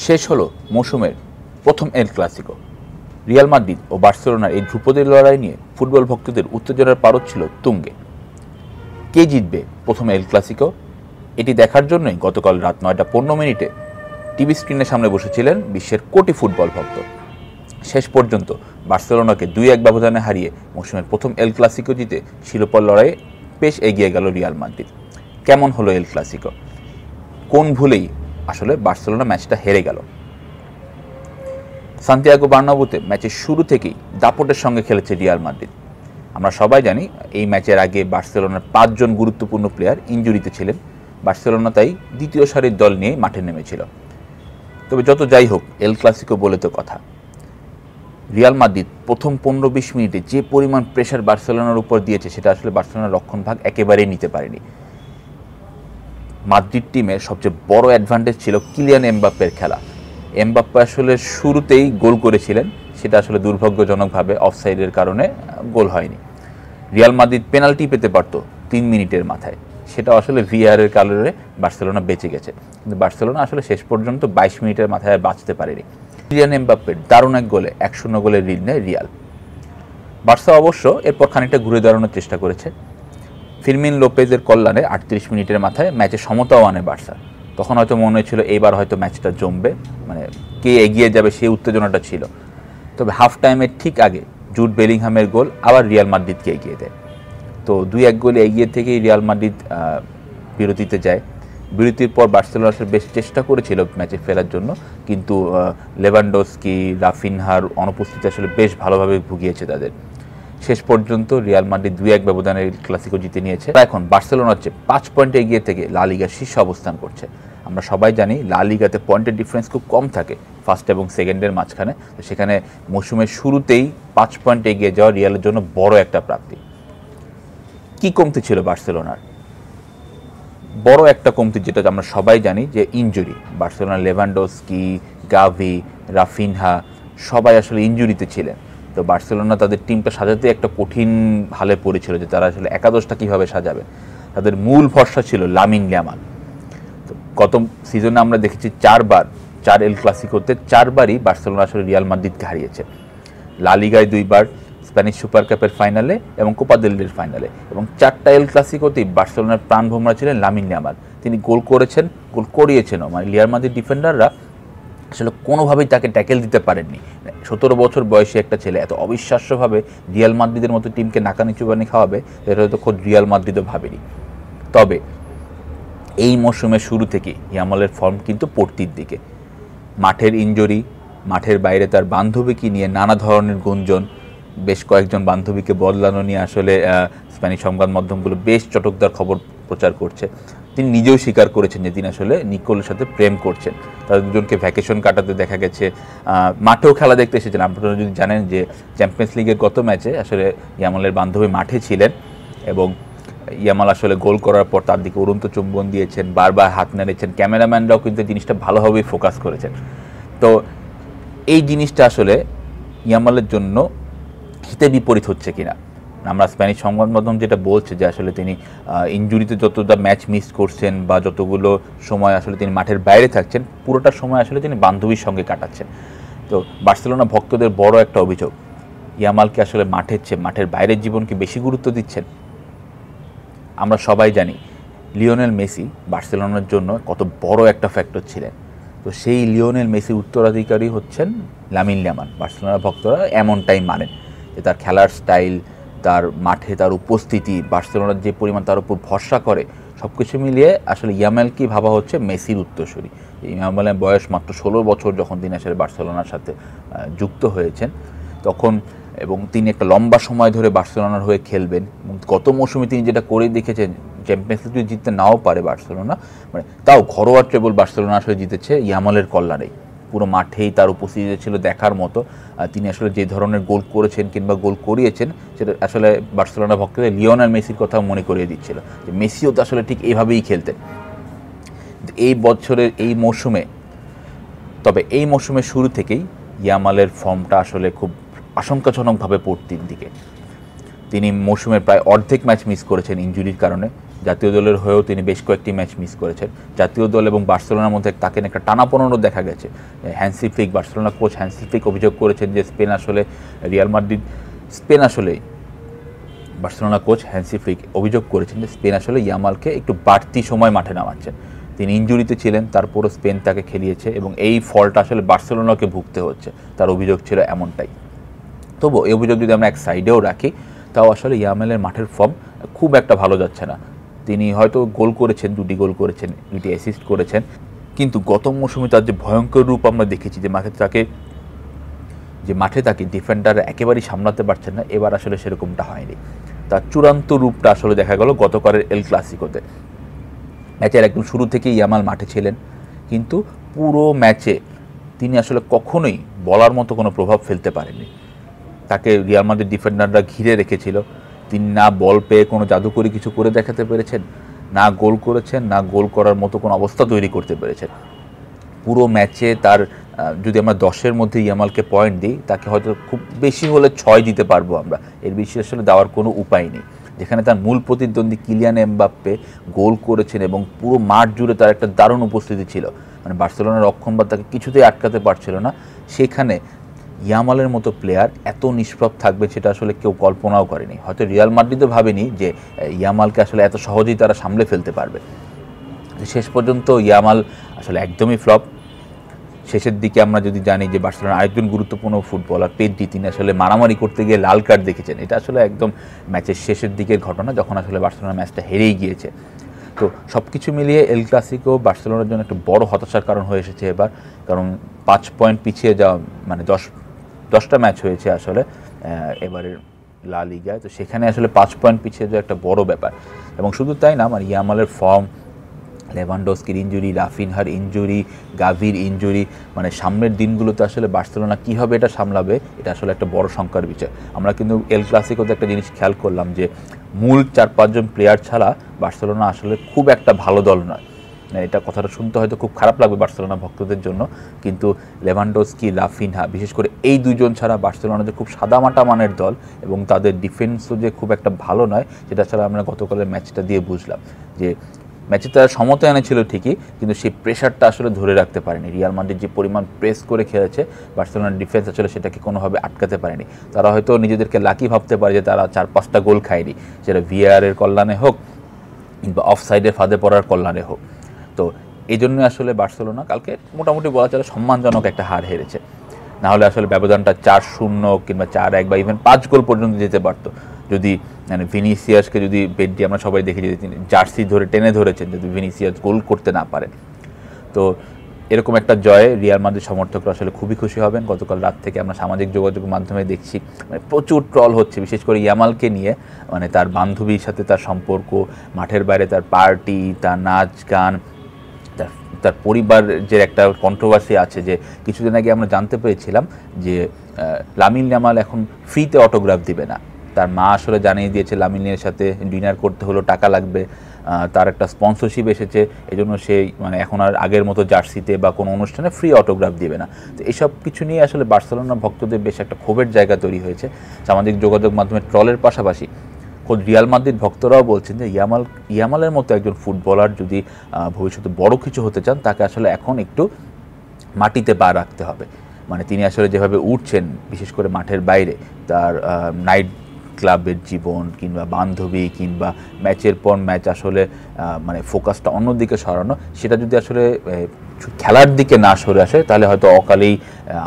শেষ হলো মৌসুমের প্রথম এল ক্লাসিকো। রিয়াল মাদ্রিদ ও বার্সেলোনার এই ধ্রুপদের লড়াই নিয়ে ফুটবল ভক্তদের উত্তেজনার পারদ ছিল তুঙ্গে। কে জিতবে প্রথম এল ক্লাসিকো, এটি দেখার জন্যই গতকাল রাত 9:15 টিভি স্ক্রিনের সামনে বসেছিলেন বিশ্বের কোটি ফুটবল ভক্ত। শেষ পর্যন্ত বার্সেলোনাকে 2-1 ব্যবধানে হারিয়ে মৌসুমের প্রথম এল ক্লাসিকো জিতে শিরোপার লড়াইয়ে বেশ এগিয়ে গেল রিয়াল মাদ্রিদ। কেমন হলো এল ক্লাসিকো, কোন ভুলেই আসলে বার্সেলোনা ম্যাচটা হেরে গেল? সান্তিয়াগো বার্নাব্যুতে ম্যাচের শুরু থেকেই দাপটের সঙ্গে খেলেছে রিয়াল মাদ্রিদ। আমরা সবাই জানি এই ম্যাচের আগে বার্সেলোনার 5 জন গুরুত্বপূর্ণ প্লেয়ার ইনজুরিতে ছিলেন। বার্সেলোনা তাই দ্বিতীয় সারির দল নিয়ে মাঠে নেমেছিল। তবে যত যাই হোক, এল ক্লাসিকো বলে তো কথা। রিয়াল মাদ্রিদ প্রথম 15-20 মিনিটে যে পরিমাণ প্রেশার বার্সেলোনার উপর দিয়েছে সেটা আসলে বার্সেলোনার রক্ষণভাগ একেবারেই নিতে পারেনি। মাদ্রিদ টিমের সবচেয়ে বড় অ্যাডভান্টেজ ছিল কিলিয়ান এমবাপ্পের খেলা। এমবাপ্পে আসলে শুরুতেই গোল করেছিলেন, সেটা আসলে দুর্ভাগ্যজনকভাবে অফসাইডের কারণে গোল হয়নি। রিয়াল মাদ্রিদ পেনাল্টি পেতে পারত 3 মিনিটের মাথায়, সেটা আসলে ভিআরের কারণে বার্সেলোনা বেঁচে গেছে। কিন্তু বার্সেলোনা আসলে শেষ পর্যন্ত 22 মিনিটের মাথায় বাঁচতে পারেনি। কিলিয়ান এমবাপ্পের দারুণ এক গোলে 1-0 গোলের লিড নেয় রিয়াল। বার্সা অবশ্য এরপর খানিকটা ঘুরে দাঁড়ানোর চেষ্টা করেছে। ফিরমিন লোপেজের কল্যাণে 38 মিনিটের মাথায় ম্যাচে সমতাও আনে বার্সা। তখন হয়তো মনে হয়েছিল এইবার হয়তো ম্যাচটা জমবে, মানে কে এগিয়ে যাবে সেই উত্তেজনাটা ছিল। তবে হাফ টাইমের ঠিক আগে জুড বেলিংহামের গোল আবার রিয়াল মাদ্রিদকে এগিয়ে দেয়। তো 2-1 গোলে এগিয়ে থেকেই রিয়াল মাদ্রিদ বিরতিতে যায়। বিরতির পর বার্সেলোনা আসলে বেশ চেষ্টা করেছিল ম্যাচে ফেরার জন্য, কিন্তু লেভানডস্কি, রাফিনহার অনুপস্থিতি আসলে বেশ ভালোভাবে ভুগিয়েছে তাদের। শেষ পর্যন্ত রিয়াল মাদ্রিদ 2-1 ব্যবধানে ক্লাসিকো জিতে নিয়েছে। এখন বার্সেলোনার চেয়ে 5 পয়েন্টে এগিয়ে থেকে লা লিগার শীর্ষে অবস্থান করছে। আমরা সবাই জানি লা লিগাতে পয়েন্টের ডিফারেন্স খুব কম থাকে ফার্স্ট এবং সেকেন্ডের মাঝখানে। তো সেখানে মৌসুমের শুরুতেই 5 পয়েন্টে এগিয়ে যাওয়া রিয়ালের জন্য বড় একটা প্রাপ্তি। কি কমতি ছিল বার্সেলোনার? বড় একটা কমতি যেটা আমরা সবাই জানি যে ইনজুরি। বার্সেলোনার লেভানডস্কি, গাভি, রাফিনহা সবাই আসলে ইনজুরিতে ছিলেন। তো বার্সেলোনা তাদের টিমটা সাজাতে একটা কঠিন হালে পড়েছিল যে তারা আসলে একাদশটা কীভাবে সাজাবে। তাদের মূল ভরসা ছিল লামিন ইয়ামাল। তো গত সিজনে আমরা দেখেছি 4 এল ক্লাসিকোতে 4বারই বার্সেলোনা আসলে রিয়াল মাদ্রিদকে হারিয়েছে। লা লিগায় 2বার, স্প্যানিশ সুপার কাপের ফাইনালে এবং কোপা দেল রের ফাইনালে, এবং 4টা এল ক্লাসিকোতেই বার্সেলোনার প্রাণভোমরা ছিলেন লামিন ইয়ামাল। তিনি গোল করেছেন, গোল করিয়েছেনও। মানে রিয়াল মাদ্রিদ ডিফেন্ডাররা আসলে কোনোভাবেই তাকে ট্যাকেল দিতে পারেননি। 17 বছর বয়সী একটা ছেলে এত অবিশ্বাস্যভাবে রিয়াল মাদ্রিদের মতো টিমকে নাকানি চুবানি খাওয়াবে, এটা হয়তো খোদ রিয়াল মাদ্রিদও ভাবেনি। তবে এই মৌসুমের শুরু থেকে ইয়ামালের ফর্ম কিন্তু পড়তির দিকে। মাঠের ইনজুরি, মাঠের বাইরে তার বান্ধবীকে নিয়ে নানা ধরনের গুঞ্জন, বেশ কয়েকজন বান্ধবীকে বদলানো নিয়ে আসলে স্প্যানিশ সংবাদ মাধ্যমগুলো বেশ চটকদার খবর প্রচার করছে। তিনি নিজেও স্বীকার করেছেন যে তিনি আসলে নিকোলের সাথে প্রেম করছেন। তাদের দুজনকে ভ্যাকেশন কাটাতে দেখা গেছে, মাঠেও খেলা দেখতে এসেছেন। আপনারা যদি জানেন যে চ্যাম্পিয়ন্স লিগের গত ম্যাচে আসলে ইয়ামালের বান্ধবী মাঠে ছিলেন এবং ইয়ামাল আসলে গোল করার পর তার দিকে উড়ন্ত চুম্বন দিয়েছেন, বারবার হাত নেড়েছেন। ক্যামেরাম্যানরাও কিন্তু জিনিসটা ভালোভাবেই ফোকাস করেছেন। তো এই জিনিসটা আসলে ইয়ামালের জন্য হিতে বিপরীত হচ্ছে কিনা। আমরা স্প্যানিশ সংবাদ মাধ্যম যেটা বলছে যে আসলে তিনি ইনজুরিতে যতটা ম্যাচ মিস করছেন বা যতগুলো সময় আসলে তিনি মাঠের বাইরে থাকছেন, পুরোটা সময় আসলে তিনি বান্ধবীর সঙ্গে কাটাচ্ছেন। তো বার্সেলোনা ভক্তদের বড় একটা অভিযোগ, ইয়ামালকে আসলে মাঠের চেয়ে মাঠের বাইরের জীবনকে বেশি গুরুত্ব দিচ্ছেন। আমরা সবাই জানি লিওনেল মেসি বার্সেলোনার জন্য কত বড় একটা ফ্যাক্টর ছিলেন। তো সেই লিওনেল মেসির উত্তরাধিকারী হচ্ছেন লামিন ইয়ামাল। বার্সেলোনার ভক্তরা এমনটাই মানেন যে তার খেলার স্টাইল, তার মাঠে তার উপস্থিতি, বার্সেলোনার যে পরিমাণ তার উপর ভরসা করে, সব কিছু মিলিয়ে আসলে ইয়ামালকেই ভাবা হচ্ছে মেসির উত্তরসূরি। ইয়ামালের বয়স মাত্র 16 বছর যখন তিনি আসলে বার্সেলোনার সাথে যুক্ত হয়েছেন তখন, এবং তিনি একটা লম্বা সময় ধরে বার্সেলোনার হয়ে খেলবেন। গত মৌসুমে তিনি যেটা করে দেখেছেন, চ্যাম্পিয়ন্স লিগ যদি জিততে নাও পারে বার্সেলোনা, মানে তাও ঘরোয়া ট্রেবল বার্সেলোনা আসলে জিতেছে ইয়ামালের কল্যাণেই। পুরো মাঠেই তার উপস্থিতি ছিল দেখার মতো। তিনি আসলে যে ধরনের গোল করেছেন কিংবা গোল করিয়েছেন সেটা আসলে বার্সেলোনা ভক্তদের লিওনেল মেসির কথা মনে করিয়ে দিচ্ছিল যে মেসিও তো আসলে ঠিক এইভাবেই খেলতেন এই বছরের এই মৌসুমে। তবে এই মৌসুমের শুরু থেকেই ইয়ামালের ফর্মটা আসলে খুব আশঙ্কাজনকভাবে পড়তির দিকে। তিনি মৌসুমের প্রায় অর্ধেক ম্যাচ মিস করেছেন ইনজুরির কারণে। জাতীয় দলের হয়েও তিনি বেশ কয়েকটি ম্যাচ মিস করেছেন। জাতীয় দল এবং বার্সেলোনার মধ্যে তাকে একটা টানাপোড়েনও দেখা গেছে। Hansi Flick, Barcelona coach Hansi Flick অভিযোগ করেছেন যে বার্সেলোনা কোচ হ্যান্সি ফ্লিক অভিযোগ করেছেন যে স্পেন আসলে ইয়ামালকে একটু বাড়তি সময় মাঠে নামাচ্ছেন। তিনি ইনজুরিতে ছিলেন, তারপরও স্পেন তাকে খেলিয়েছে এবং এই ফলটা আসলে বার্সেলোনাকে ভুগতে হচ্ছে, তার অভিযোগ ছিল এমনটাই। তবু এই অভিযোগ যদি আমরা এক সাইডেও রাখি, তাও আসলে ইয়ামালের মাঠের ফর্ম খুব একটা ভালো যাচ্ছে না। তিনি হয়তো গোল করেছেন, 2টি গোল করেছেন, 2টি অ্যাসিস্ট করেছেন, কিন্তু গত মৌসুমে তার যে ভয়ঙ্কর রূপ আমরা দেখেছি, যে মাঠে তাকে ডিফেন্ডার একেবারেই সামলাতে পারছেন না, এবার আসলে সেরকমটা হয়নি। তার চূড়ান্ত রূপটা আসলে দেখা গেল গতকালের এল ক্লাসিকোতে। ম্যাচের একদম শুরু থেকেই ইয়ামাল মাঠে ছিলেন, কিন্তু পুরো ম্যাচে তিনি আসলে কখনোই বলার মতো কোনো প্রভাব ফেলতে পারেননি। তাকে রিয়াল মাদ্রিদ ডিফেন্ডাররা ঘিরে রেখেছিল। তিনি না বল পেয়ে কোনো জাদুকরি কিছু করে দেখাতে পেরেছেন, না গোল করেছেন, না গোল করার মতো কোনো অবস্থা তৈরি করতে পেরেছেন। পুরো ম্যাচে তার যদি আমরা 10-এর মধ্যে ইয়ামালকে পয়েন্ট দিই, তাকে হয়তো খুব বেশি হলে 6 দিতে পারবো আমরা, এর বেশি আসলে দেওয়ার কোনো উপায় নেই। যেখানে তার মূল প্রতিদ্বন্দ্বী কিলিয়ান এমবাপ্পে গোল করেছেন এবং পুরো মাঠ জুড়ে তার একটা দারুণ উপস্থিতি ছিল, মানে বার্সেলোনার রক্ষণভাগ তাকে কিছুতেই আটকাতে পারছিল না। সেখানে ইয়ামালের মতো প্লেয়ার এত নিষ্প্রভ থাকবে সেটা আসলে কেউ কল্পনাও করেনি। হয়তো রিয়াল মাদ্রিদও ভাবেনি যে ইয়ামালকে আসলে এত সহজেই তারা সামলে ফেলতে পারবে। শেষ পর্যন্ত ইয়ামাল আসলে একদমই ফ্লপ। শেষের দিকে আমরা যদি জানি যে বার্সেলোনার আরেকজন গুরুত্বপূর্ণ ফুটবলার পেদ্রি, তিনি আসলে মারামারি করতে গিয়ে লাল কার্ড দেখেছেন। এটা আসলে একদম ম্যাচের শেষের দিকের ঘটনা, যখন আসলে বার্সেলোনা ম্যাচটা হেরেই গিয়েছে। তো সব কিছু মিলিয়ে এল ক্লাসিকো বার্সেলোনার জন্য একটা বড় হতাশার কারণ হয়ে এসেছে এবার। কারণ 5 পয়েন্ট পিছিয়ে যাওয়া, মানে 10টা ম্যাচ হয়েছে আসলে এবারের লা লিগায়, তো সেখানে আসলে 5 পয়েন্ট পিছিয়ে যাওয়া একটা বড় ব্যাপার। এবং শুধু তাই না, মানে ইয়ামালের form, লেভানডস্কির injury, রাফিনহার injury, Gvir injury, মানে সামনের দিনগুলোতে আসলে বার্সেলোনা কীভাবে এটা সামলাবে, এটা আসলে একটা বড় শঙ্কার বিষয়। আমরা কিন্তু এল ক্লাসিকোতে একটা জিনিস খেয়াল করলাম যে মূল 4-5 জন প্লেয়ার ছাড়া বার্সেলোনা আসলে খুব একটা ভালো দল নয়। এটা কথাটা শুনতে হয়তো খুব খারাপ লাগবে বার্সেলোনা ভক্তদের জন্য, কিন্তু লেভানডস্কি, রাফিনহা, বিশেষ করে এই 2 জন ছাড়া বার্সেলোনা যে খুব সাদামাটা মানের দল এবং তাদের ডিফেন্সও যে খুব একটা ভালো নয়, সেটা ছাড়া আমরা গতকালের ম্যাচটা দিয়ে বুঝলাম। যে ম্যাচে তারা সমতা এনেছিল ঠিকই, কিন্তু সেই প্রেশারটা আসলে ধরে রাখতে পারেনি। রিয়াল মাদ্রিদ যে পরিমাণ প্রেস করে খেলেছে, বার্সেলোনার ডিফেন্স আসলে সেটাকে কোনোভাবে আটকাতে পারেনি। তারা হয়তো নিজেদেরকে লাকি ভাবতে পারে যে তারা 4-5টা গোল খায়নি, সেটা ভিআরের কল্যাণে হোক কিংবা অফসাইডের ফাঁদে পড়ার কল্যাণে হোক। তো এই জন্য আসলে বার্সেলোনা কালকে মোটামুটি বলা চলে সম্মানজনক একটা হার হেরেছে। নাহলে আসলে ব্যবধানটা 4-0 কিংবা 4-1 বা ইভেন 5 গোল পর্যন্ত যেতে পারতো, যদি মানে ভিনিসিয়াসকে যদি পেড্রি, আমরা সবাই দেখে যদি তিনি জার্সি ধরে টেনে ধরেছেন, যদি ভিনিসিয়াস গোল করতে না পারে। তো এরকম একটা জয়ে রিয়াল মাদ্রিদ সমর্থকরা আসলে খুবই খুশি হবেন। গতকাল রাত থেকে আমরা সামাজিক যোগাযোগের মাধ্যমে দেখছি মানে প্রচুর ট্রল হচ্ছে, বিশেষ করে ইয়ামালকে নিয়ে, মানে তার বান্ধবীর সাথে তার সম্পর্ক, মাঠের বাইরে তার পার্টি, তার নাচ গান, তার পরিবার যে একটা কন্ট্রোভার্সি আছে। যে কিছুদিন আগে আমরা জানতে পেরেছিলাম যে লামিন ইয়ামাল এখন ফ্রিতে অটোগ্রাফ দিবে না। তার মা আসলে জানিয়ে দিয়েছে লামিনের সাথে ডিনার করতে হলেও টাকা লাগবে, তার একটা স্পন্সরশিপ এসেছে, এজন্য সে মানে এখন আর আগের মতো জার্সিতে বা কোনো অনুষ্ঠানে ফ্রি অটোগ্রাফ দিবে না। তো এইসব কিছু নিয়ে আসলে বার্সেলোনা ভক্তদের বেশ একটা ক্ষোভের জায়গা তৈরি হয়েছে। সামাজিক যোগাযোগ মাধ্যমে ট্রলের পাশাপাশি খোদ রিয়াল মাদ্রিদ ভক্তরাও বলছেন যে ইয়ামালের মতো একজন ফুটবলার যদি ভবিষ্যতে বড় কিছু হতে চান, তাকে আসলে এখন একটু মাটিতে পা রাখতে হবে। মানে তিনি আসলে যেভাবে উঠছেন, বিশেষ করে মাঠের বাইরে তার নাইট ক্লাবের জীবন কিংবা বান্ধবী কিংবা ম্যাচের পর ম্যাচ আসলে মানে ফোকাসটা অন্যদিকে সরানো, সেটা যদি আসলে খেলার দিকে না সরে আসে, তাহলে হয়তো অকালেই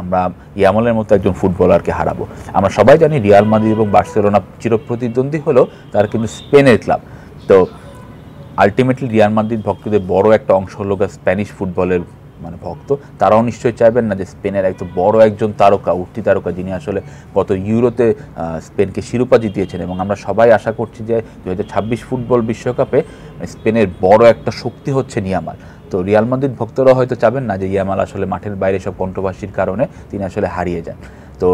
আমরা ইয়ামালের মতো একজন ফুটবলারকে হারাবো। আমরা সবাই জানি রিয়াল মাদ্রিদ এবং বার্সেলোনা চিরপ্রতিদ্বন্দ্বী হলেও তার কিন্তু স্পেনের ক্লাব। তো আলটিমেটলি রিয়াল মাদ্রিদ ভক্তদের বড় একটা অংশ হলো স্প্যানিশ ফুটবলের মানে ভক্ত। তারাও নিশ্চয়ই চাইবেন না যে স্পেনের একদম বড় একজন তারকা, উঠতি তারকা, যিনি আসলে গত ইউরোতে স্পেনকে শিরোপা জিতিয়েছেন, এবং আমরা সবাই আশা করছি যে 2026 ফুটবল বিশ্বকাপে স্পেনের বড় একটা শক্তি হচ্ছে ইয়ামাল। তো রিয়াল মাদ্রিদ ভক্তরা হয়তো চাবেন না যে ইয়ামাল আসলে মাঠের বাইরে সব কন্ট্রোভার্সির কারণে তিনি আসলে হারিয়ে যান। তো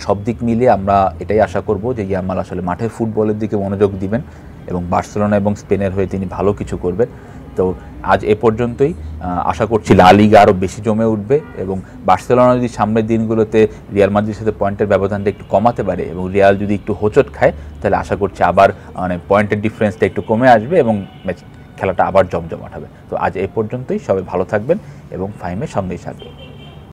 সব দিক মিলিয়ে আমরা এটাই আশা করব যে ইয়ামাল আসলে মাঠের ফুটবলের দিকে মনোযোগ দিবেন এবং বার্সেলোনা এবং স্পেনের হয়ে তিনি ভালো কিছু করবেন। তো আজ এ পর্যন্তই। আশা করছি লা লিগা আরও বেশি জমে উঠবে এবং বার্সেলোনা যদি সামনের দিনগুলোতে রিয়াল মাদ্রিদের সাথে পয়েন্টের ব্যবধানটা একটু কমাতে পারে এবং রিয়াল যদি একটু হোঁচট খায়, তাহলে আশা করছি আবার মানে পয়েন্টের ডিফারেন্সটা একটু কমে আসবে এবং খেলাটা আবার জমজমাট হবে। তো আজ এ পর্যন্তই, সবাই ভালো থাকবেন এবং ফাহিমের সঙ্গেই থাকবেন।